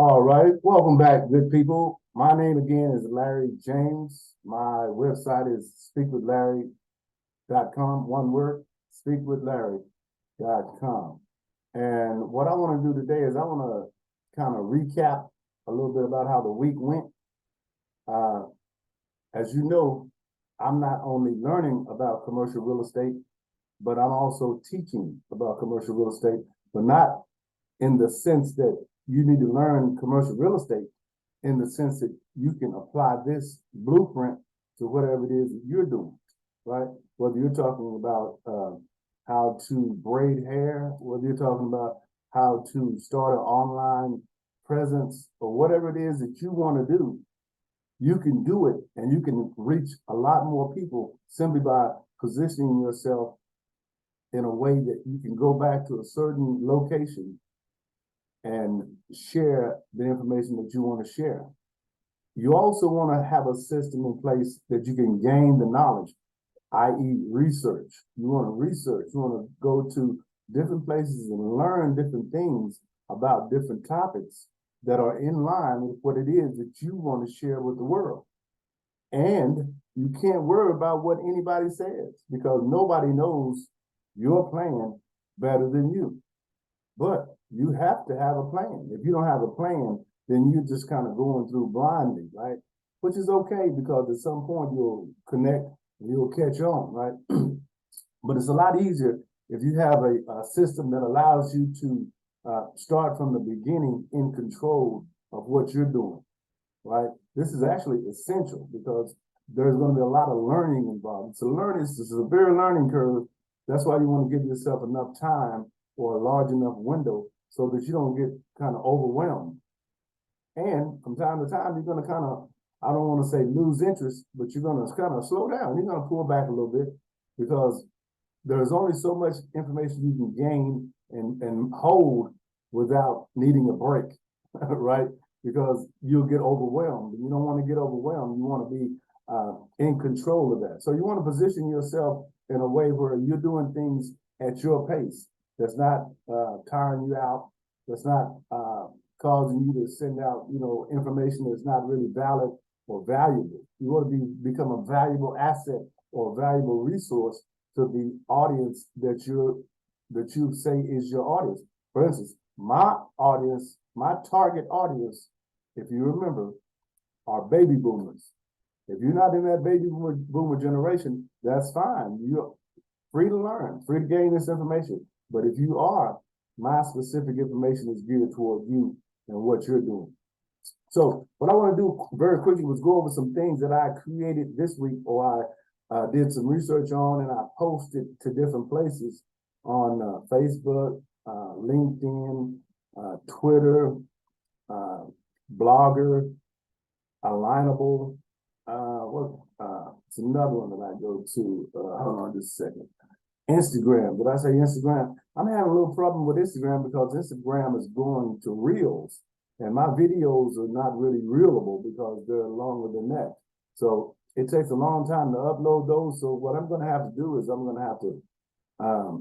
All right, welcome back, good people. My name again is Larry James. My website is speakwithlarry.com. One word, speakwithlarry.com. And what I want to do today is I want to kind of recap a little bit about how the week went. Uh, as you know, I'm not only learning about commercial real estate, but I'm also teaching about commercial real estate, but not in the sense that you need to learn commercial real estate in the sense that you can apply this blueprint to whatever it is that you're doing, right? Whether you're talking about how to braid hair, whether you're talking about how to start an online presence or whatever it is that you want to do, you can do it and you can reach a lot more people simply by positioning yourself in a way that you can go back to a certain location and share the information that you want to share. You also want to have a system in place that you can gain the knowledge, i.e. research. You want to research, you want to go to different places and learn different things about different topics that are in line with what it is that you want to share with the world. And you can't worry about what anybody says because nobody knows your plan better than you. But you have to have a plan. If you don't have a plan, then you're just kind of going through blindly, right? Which is okay because at some point you'll connect and you'll catch on, right? But it's a lot easier if you have a system that allows you to start from the beginning in control of what you're doing, right? This is actually essential because there's going to be a lot of learning involved. It's a severe learning curve. That's why you want to give yourself enough time or a large enough window so that you don't get kind of overwhelmed. And from time to time, you're going to kind of, I don't want to say lose interest, but you're going to kind of slow down. You're going to pull back a little bit because there's only so much information you can gain and hold without needing a break, right? Because you'll get overwhelmed. You don't want to get overwhelmed. You want to be in control of that. So you want to position yourself in a way where you're doing things at your pace. That's not tiring you out. That's not causing you to send out, information that's not really valid or valuable. You want to become a valuable asset or a valuable resource to the audience that you say is your audience. For instance, my audience, my target audience, if you remember, are baby boomers. If you're not in that baby boomer generation, that's fine. You're free to learn, free to gain this information. But if you are, my specific information is geared toward you and what you're doing. So what I want to do very quickly was go over some things that I created this week or I did some research on and I posted to different places on Facebook, LinkedIn, Twitter, Blogger, Alignable. It's another one that I go to. Hold on just a second. Instagram. Did I say Instagram? I'm having a little problem with Instagram because Instagram is going to Reels, and my videos are not really reelable because they're longer than that. So it takes a long time to upload those. So what I'm going to have to do is I'm going to have to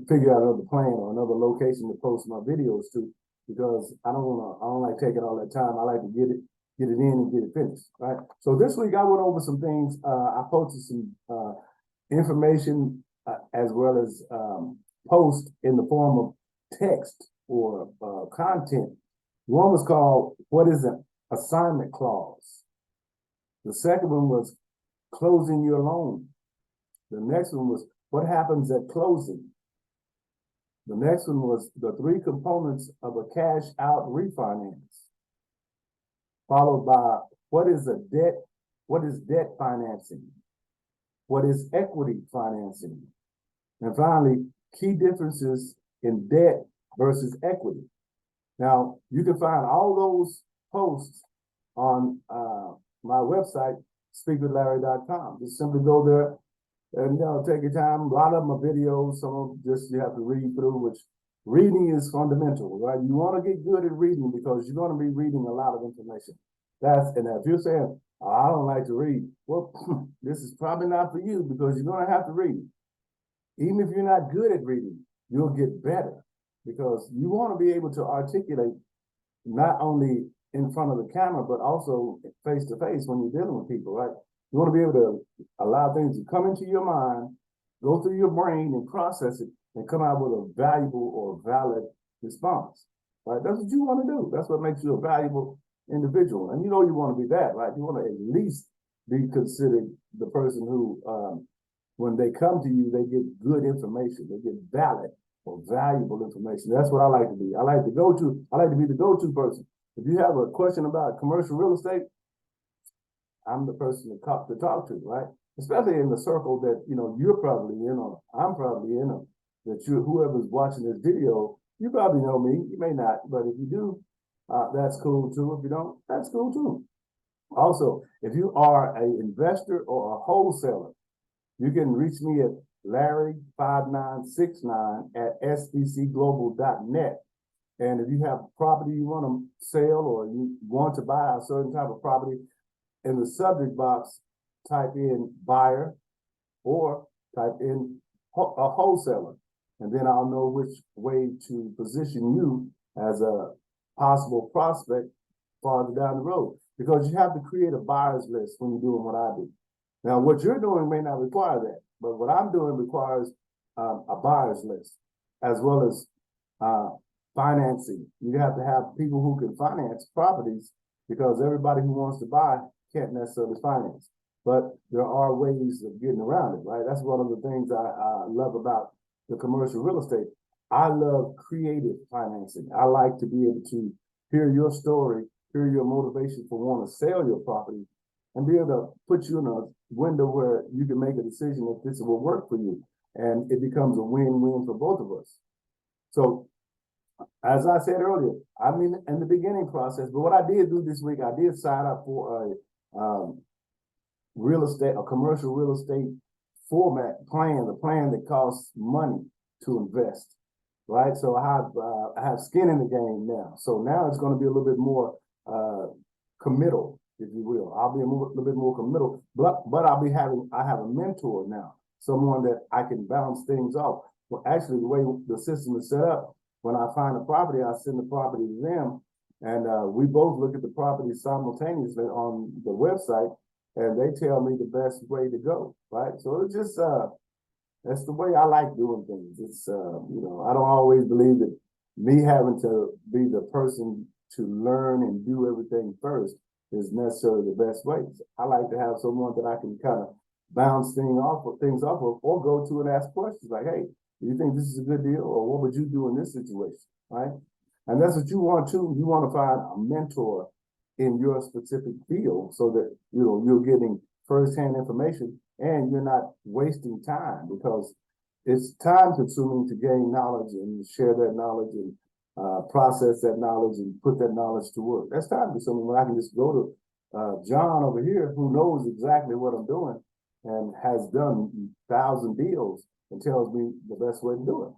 figure out another plan or another location to post my videos to because I don't like taking all that time. I like to get it in and get it finished, right? So this week I went over some things. I posted some information as well as post in the form of text or content. One was called, what is an assignment clause? The second one was closing your loan. The next one was what happens at closing. The next one was the 3 components of a cash out refinance. Followed by what is debt financing? What is equity financing? And finally, key differences in debt versus equity. Now, you can find all those posts on my website, speakwithlarry.com. Just simply go there and take your time. A lot of them are videos. Some of them just you have to read through, which reading is fundamental, right? You want to get good at reading because you're going to be reading a lot of information. And if you're saying, oh, I don't like to read, well, this is probably not for you because you're going to have to read. Even if you're not good at reading, you'll get better because you want to be able to articulate not only in front of the camera, but also face to face when you're dealing with people, right? You want to be able to allow things to come into your mind, go through your brain and process it and come out with a valuable or valid response, right? That's what you want to do. That's what makes you a valuable individual. And you know you want to be that, right? You want to at least be considered the person who, when they come to you, they get good information. They get valid or valuable information. That's what I like to be. I like to be the go-to person. If you have a question about commercial real estate, I'm the person to talk to, right? Especially in the circle that, you know, you're probably in, or I'm probably in, or that whoever's watching this video, you probably know me. You may not, but if you do, that's cool too. If you don't, that's cool too. Also, if you are an investor or a wholesaler, you can reach me at Larry5969@sbcglobal.net. And if you have property you want to sell or you want to buy a certain type of property, in the subject box, type in buyer or type in a wholesaler. And then I'll know which way to position you as a possible prospect farther down the road. Because you have to create a buyer's list when you're doing what I do. Now, what you're doing may not require that, but what I'm doing requires a buyer's list, as well as financing. You have to have people who can finance properties, because everybody who wants to buy can't necessarily finance. But there are ways of getting around it, right? That's one of the things I love about the commercial real estate. I love creative financing. I like to be able to hear your story, hear your motivation for wanting to sell your property, and be able to put you in a window where you can make a decision if this will work for you. And it becomes a win-win for both of us. So, as I said earlier, I'm in the beginning process, but what I did do this week, I did sign up for a commercial real estate format plan, a plan that costs money to invest, right? So I have skin in the game now. So now it's going to be a little bit more committal, if you will. I'll be a little bit more committal, but I have a mentor now, someone that I can bounce things off. Well, actually, the way the system is set up, when I find a property, I send the property to them, and we both look at the property simultaneously on the website, and they tell me the best way to go, right? So it's just, that's the way I like doing things. It's, you know, I don't always believe that me having to be the person to learn and do everything first is necessarily the best way. I like to have someone that I can kind of bounce things off of, or go to and ask questions like, hey, do you think this is a good deal? Or what would you do in this situation, right? And that's what you want too. You want to find a mentor in your specific field so that, you know, you're getting firsthand information and you're not wasting time, because it's time consuming to gain knowledge and share that knowledge and process that knowledge and put that knowledge to work. That's time consuming when I can just go to John over here, who knows exactly what I'm doing and has done 1,000 deals, and tells me the best way to do it,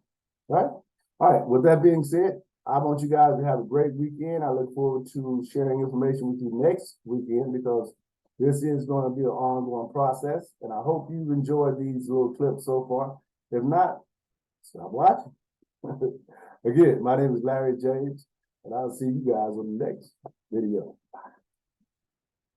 right? All right, with that being said, I want you guys to have a great weekend. I look forward to sharing information with you next weekend, because this is going to be an ongoing process, and I hope you've enjoyed these little clips so far. If not, stop watching. Again, my name is Larry James, and I'll see you guys on the next video.